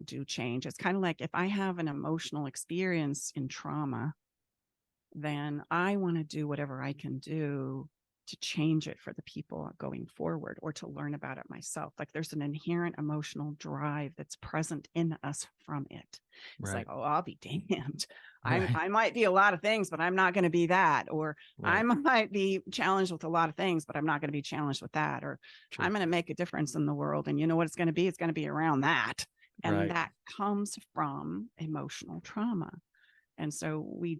do change. It's kind of like if I have an emotional experience in trauma, then I want to do whatever I can do to change it for the people going forward, or to learn about it myself. Like there's an inherent emotional drive that's present in us from it. It's like, oh, I'll be damned. I might be a lot of things, but I'm not going to be that. Or I might be challenged with a lot of things, but I'm not going to be challenged with that. Or I'm going to make a difference in the world. And you know what it's going to be? It's going to be around that. And that comes from emotional trauma. And so we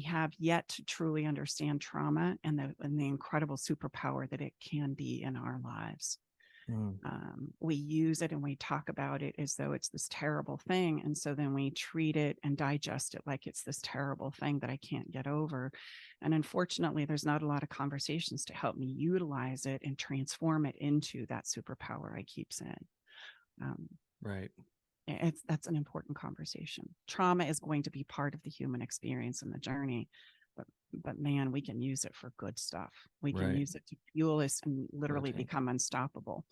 have yet to truly understand trauma and the incredible superpower that it can be in our lives. We use it and we talk about it as though it's this terrible thing. And so then we treat it and digest it like it's this terrible thing that I can't get over. And unfortunately, there's not a lot of conversations to help me utilize it and transform it into that superpower I keep saying. that's an important conversation. Trauma is going to be part of the human experience and the journey, but man, we can use it for good stuff. We can use it to fuel us and literally become unstoppable.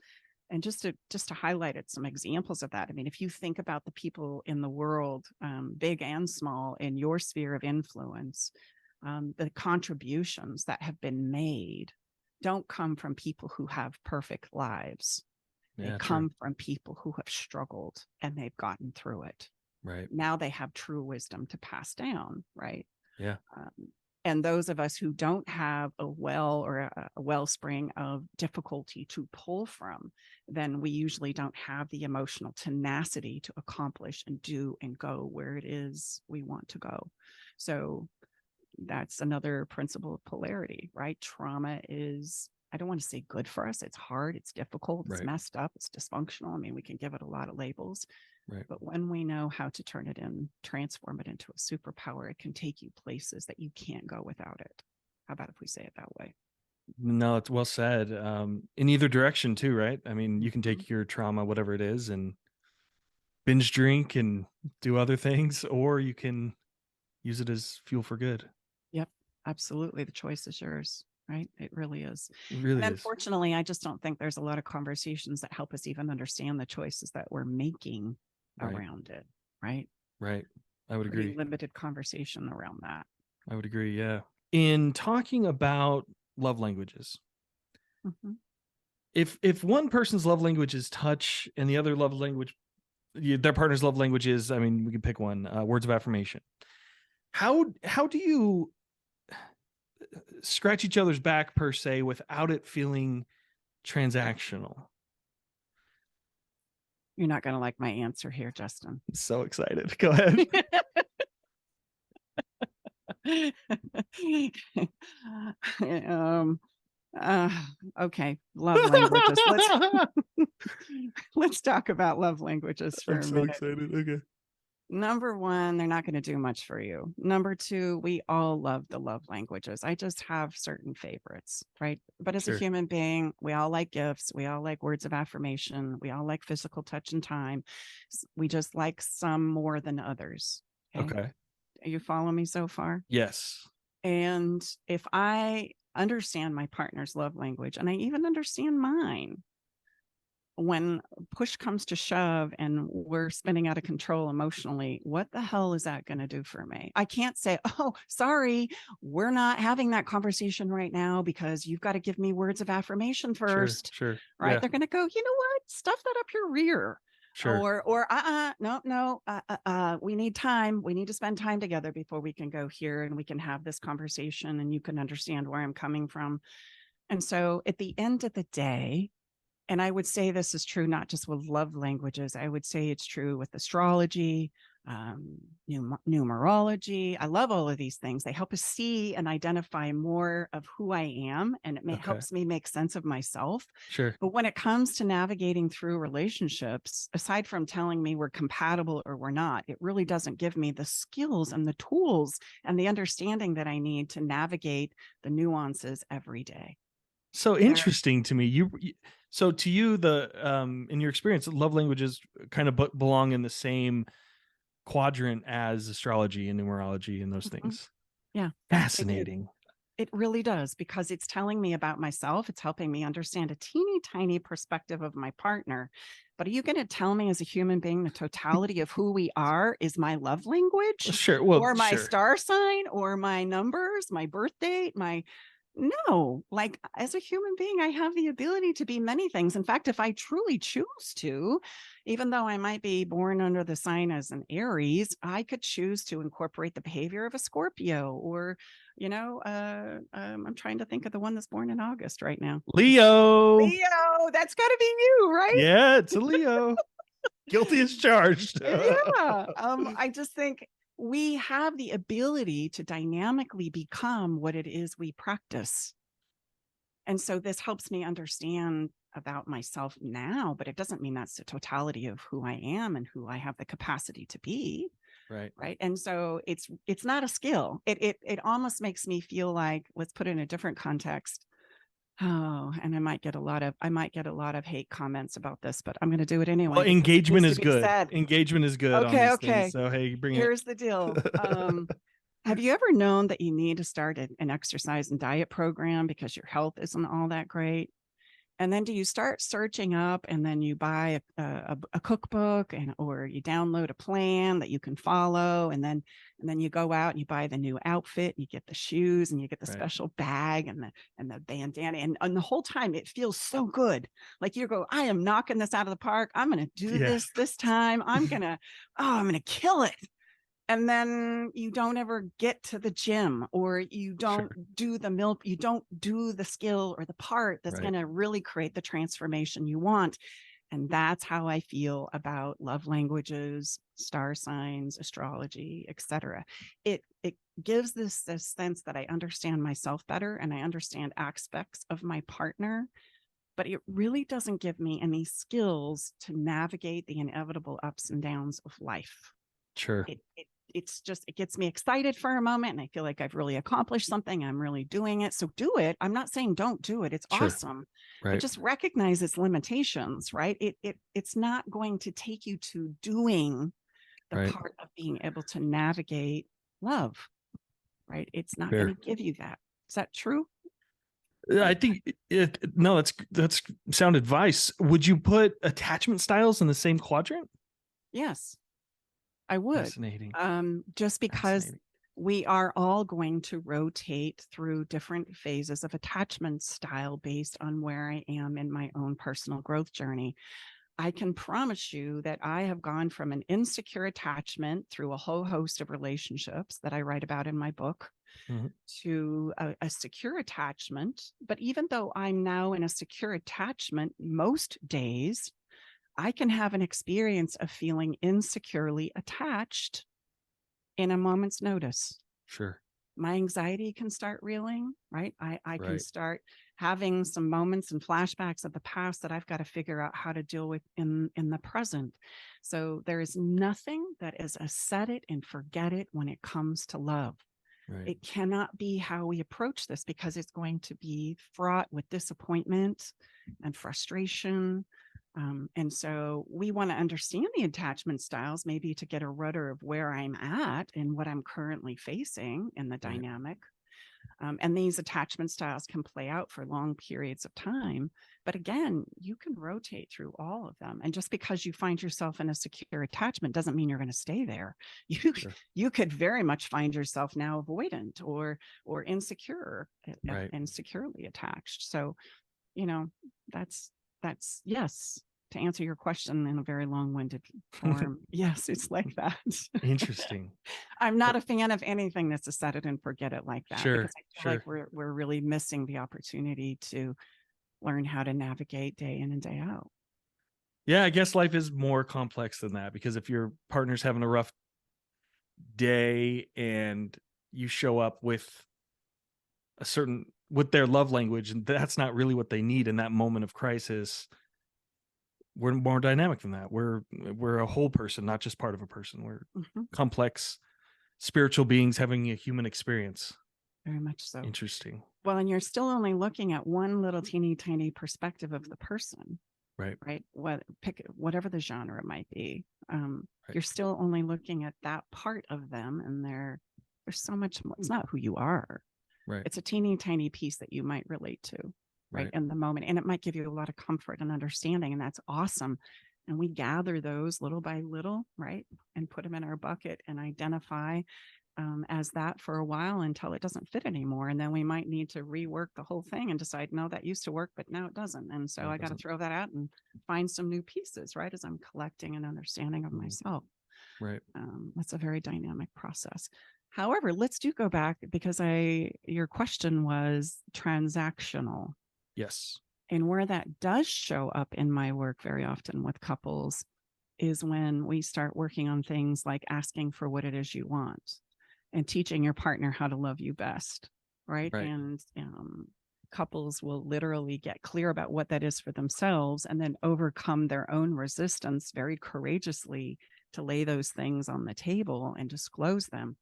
And just to highlight it, some examples of that. I mean, if you think about the people in the world, big and small, in your sphere of influence, the contributions that have been made don't come from people who have perfect lives. They come from people who have struggled and they've gotten through it. Right. Now they have true wisdom to pass down. Right. Yeah. And those of us who don't have a well or a wellspring of difficulty to pull from, then we usually don't have the emotional tenacity to accomplish and do and go where it is we want to go. So that's another principle of polarity, right? Trauma is, I don't want to say good for us. It's hard, it's difficult, it's messed up, it's dysfunctional. I mean, we can give it a lot of labels. Right. But when we know how to turn it in, transform it into a superpower, it can take you places that you can't go without it. How about if we say it that way? No, it's well said. In either direction too, right? I mean, you can take your trauma, whatever it is, and binge drink and do other things, or you can use it as fuel for good. Yep, absolutely. The choice is yours, right? It really is. It really and is. unfortunately, I just don't think there's a lot of conversations that help us even understand the choices that we're making around it, right? Right. I would agree. Limited conversation around that. I would agree. Yeah. In talking about love languages, if one person's love language is touch and the other love language, their partner's love language is, I mean, we can pick one, words of affirmation. How do you scratch each other's back per se without it feeling transactional? You're not going to like my answer here, Justin. I'm so excited. Go ahead. Okay. Love languages. Let's talk about love languages for a minute. I'm so excited. Okay. Number one, they're not going to do much for you. Number two, we all love the love languages. I just have certain favorites, right? But as a human being, we all like gifts. We all like words of affirmation. We all like physical touch and time. We just like some more than others. Okay. You follow me so far? Yes. And if I understand my partner's love language, and I even understand mine, when push comes to shove and we're spinning out of control emotionally, what the hell is that going to do for me? I can't say, oh, sorry, we're not having that conversation right now because you've got to give me words of affirmation first. Sure. Right. Yeah. They're going to go, you know what? Stuff that up your rear. Sure. No, we need time. We need to spend time together before we can go here and we can have this conversation and you can understand where I'm coming from. And so at the end of the day, and I would say this is true not just with love languages. I would say it's true with astrology, numerology. I love all of these things. They help us see and identify more of who I am, and it helps me make sense of myself. Sure. But when it comes to navigating through relationships, aside from telling me we're compatible or we're not, it really doesn't give me the skills and the tools and the understanding that I need to navigate the nuances every day. So interesting to me. So to you, in your experience, love languages kind of belong in the same quadrant as astrology and numerology and those things. Yeah. Fascinating. It really does, because it's telling me about myself. It's helping me understand a teeny tiny perspective of my partner. But are you going to tell me as a human being the totality of who we are is my love language? Sure. Well, or my star sign or my numbers, my birth date, no, like as a human being, I have the ability to be many things. In fact, if I truly choose to, even though I might be born under the sign as an Aries, I could choose to incorporate the behavior of a Scorpio or, I'm trying to think of the one that's born in August right now. Leo, that's got to be you, right? Yeah, it's a Leo. Guilty as charged. Yeah. I just think we have the ability to dynamically become what it is we practice. And so this helps me understand about myself now, but it doesn't mean that's the totality of who I am and who I have the capacity to be. Right. And so it's not a skill. It almost makes me feel like, let's put it in a different context. Oh, and I might get a lot of hate comments about this, but I'm going to do it anyway Well, because it engagement needs to is be good. said. Engagement is good on Okay, these things. okay. So, hey, bring it. Here's the deal. Have you ever known that you need to start an exercise and diet program because your health isn't all that great? And then do you start searching up and then you buy a cookbook or you download a plan that you can follow, and then you go out and you buy the new outfit, and you get the shoes and you get the Right. special bag and the bandana, and the whole time it feels so good. Like you go, I am knocking this out of the park. I'm going to do Yeah. this time. I'm going to kill it. And then you don't ever get to the gym, or you don't do the milk, you don't do the skill or the part that's going to really create the transformation you want. And that's how I feel about love languages, star signs, astrology, etc. It gives this sense that I understand myself better and I understand aspects of my partner, but it really doesn't give me any skills to navigate the inevitable ups and downs of life. Sure. It's just, it gets me excited for a moment and I feel like I've really accomplished something. I'm really doing it. So do it. I'm not saying don't do it. It's awesome. But just recognize its limitations, right? It's not going to take you to doing the part of being able to navigate love, right? It's not going to give you that. Is that true? I think no, that's sound advice. Would you put attachment styles in the same quadrant? Yes, I would. Fascinating. Just because we are all going to rotate through different phases of attachment style based on where I am in my own personal growth journey. I can promise you that I have gone from an insecure attachment through a whole host of relationships that I write about in my book to a secure attachment. But even though I'm now in a secure attachment, most days I can have an experience of feeling insecurely attached in a moment's notice. Sure. My anxiety can start reeling, right? I can start having some moments and flashbacks of the past that I've got to figure out how to deal with in the present. So there is nothing that is a set it and forget it when it comes to love. It cannot be how we approach this because it's going to be fraught with disappointment and frustration. And so we want to understand the attachment styles, maybe to get a rudder of where I'm at and what I'm currently facing in the dynamic. And these attachment styles can play out for long periods of time. But again, you can rotate through all of them. And just because you find yourself in a secure attachment doesn't mean you're going to stay there. You could very much find yourself now avoidant or insecure and securely attached. So, that's yes. To answer your question in a very long-winded form, yes, it's like that. Interesting. I'm not a fan of anything that's a set it and forget it like that, because I feel like we're really missing the opportunity to learn how to navigate day in and day out. Yeah, I guess life is more complex than that, because if your partner's having a rough day and you show up with their love language, and that's not really what they need in that moment of crisis, we're more dynamic than that. We're a whole person, not just part of a person. We're complex spiritual beings having a human experience. Very much so. Interesting. Well, and you're still only looking at one little teeny tiny perspective of the person. Right. Pick whatever the genre might be. You're still only looking at that part of them, and there's so much more. It's not who you are. It's a teeny tiny piece that you might relate to in the moment, and it might give you a lot of comfort and understanding, and that's awesome. And we gather those little by little, and put them in our bucket and identify as that for a while until it doesn't fit anymore. And then we might need to rework the whole thing and decide, no, that used to work, but now it doesn't. And so I got to throw that out and find some new pieces, as I'm collecting an understanding of myself. That's a very dynamic process. However, let's go back, because your question was transactional. Yes. And where that does show up in my work very often with couples is when we start working on things like asking for what it is you want and teaching your partner how to love you best. And couples will literally get clear about what that is for themselves and then overcome their own resistance very courageously to lay those things on the table and disclose them.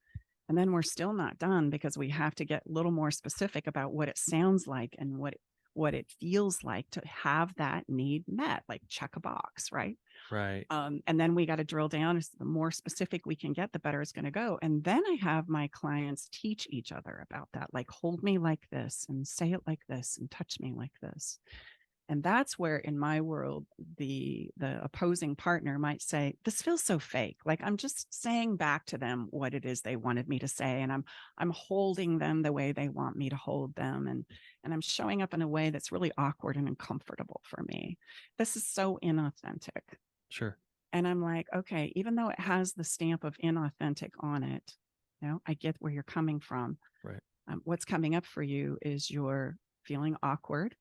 And then we're still not done, because we have to get a little more specific about what it sounds like and what what it feels like to have that need met, like check a box, right? Right. And then we got to drill down. The more specific we can get, the better it's going to go. And then I have my clients teach each other about that, like hold me like this and say it like this and touch me like this. And that's where, in my world, the opposing partner might say, this feels so fake. Like I'm just saying back to them what it is they wanted me to say. And I'm holding them the way they want me to hold them. And I'm showing up in a way that's really awkward and uncomfortable for me. This is so inauthentic. Sure. And I'm like, okay, even though it has the stamp of inauthentic on it, I get where you're coming from. Right. What's coming up for you is you're feeling awkward.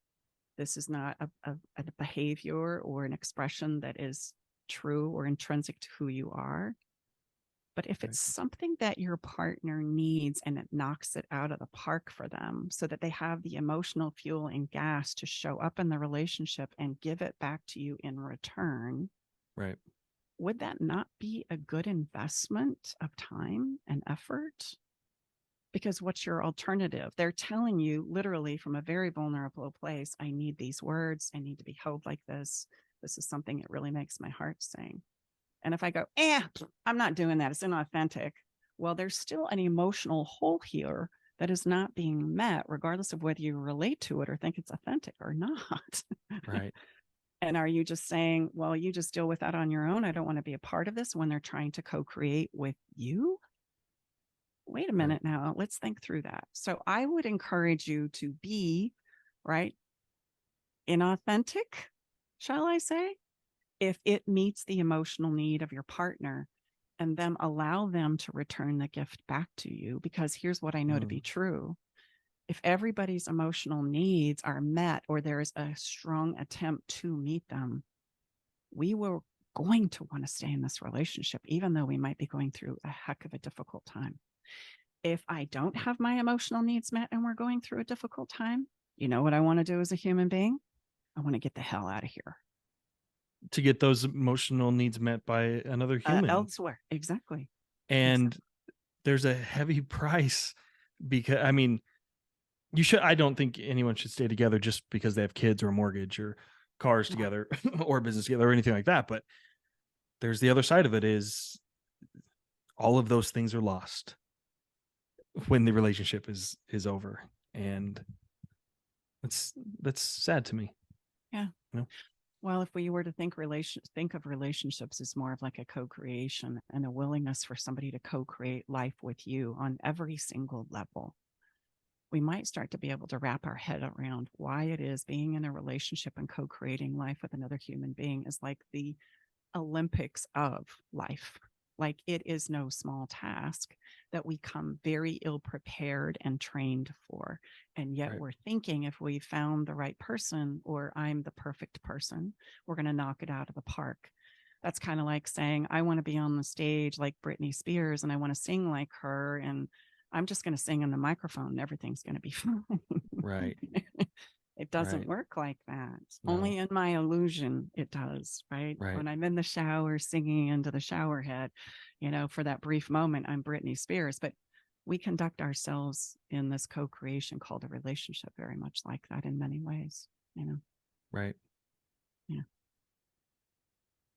This is not a behavior or an expression that is true or intrinsic to who you are. But if it's something that your partner needs and it knocks it out of the park for them so that they have the emotional fuel and gas to show up in the relationship and give it back to you in return, right, would that not be a good investment of time and effort? Because what's your alternative? They're telling you literally from a very vulnerable place, I need these words. I need to be held like this. This is something that really makes my heart sing. And if I go, I'm not doing that, it's inauthentic. Well, there's still an emotional hole here that is not being met, regardless of whether you relate to it or think it's authentic or not. right. And are you just saying, well, you just deal with that on your own? I don't want to be a part of this when they're trying to co-create with you? Wait a minute now, let's think through that. So I would encourage you to be, right, inauthentic, shall I say, if it meets the emotional need of your partner, and then allow them to return the gift back to you. Because here's what I know to be true. If everybody's emotional needs are met or there is a strong attempt to meet them, we were going to want to stay in this relationship, even though we might be going through a heck of a difficult time. If I don't have my emotional needs met and we're going through a difficult time, you know what I want to do as a human being? I want to get the hell out of here. To get those emotional needs met by another human. Elsewhere. Exactly. And there's a heavy price because, I mean, I don't think anyone should stay together just because they have kids or a mortgage or cars together or business together or anything like that. But there's the other side of it is all of those things are lost when the relationship is over. And that's sad to me. Yeah. You know? Well, if we were to think of relationships as more of like a co-creation and a willingness for somebody to co-create life with you on every single level, we might start to be able to wrap our head around why it is being in a relationship and co-creating life with another human being is like the Olympics of life. Like it is no small task that we come very ill prepared and trained for. And yet we're thinking if we found the right person or I'm the perfect person, we're going to knock it out of the park. That's kind of like saying, I want to be on the stage like Britney Spears and I want to sing like her. And I'm just going to sing in the microphone and everything's going to be fine. Right. It doesn't work like that. No. Only in my illusion it does, right? When I'm in the shower singing into the shower head, for that brief moment, I'm Britney Spears. But we conduct ourselves in this co-creation called a relationship very much like that in many ways, Right. Yeah.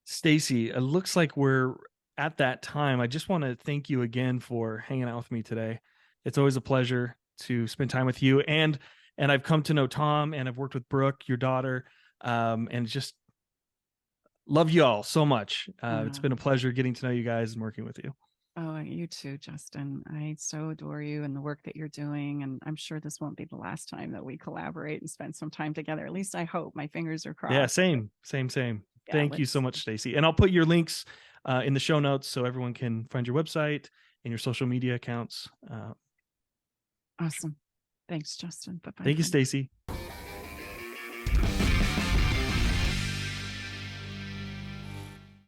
Staci, it looks like we're at that time. I just want to thank you again for hanging out with me today. It's always a pleasure to spend time with you. And I've come to know Tom and I've worked with Brooke, your daughter, and just love you all so much. It's been a pleasure getting to know you guys and working with you. Oh, you too, Justin. I so adore you and the work that you're doing. And I'm sure this won't be the last time that we collaborate and spend some time together. At least I hope. My fingers are crossed. Yeah, same. Yeah, Thank you so much, Staci. And I'll put your links in the show notes so everyone can find your website and your social media accounts. Awesome. Thanks, Justin. Bye-bye. Thank you, Staci.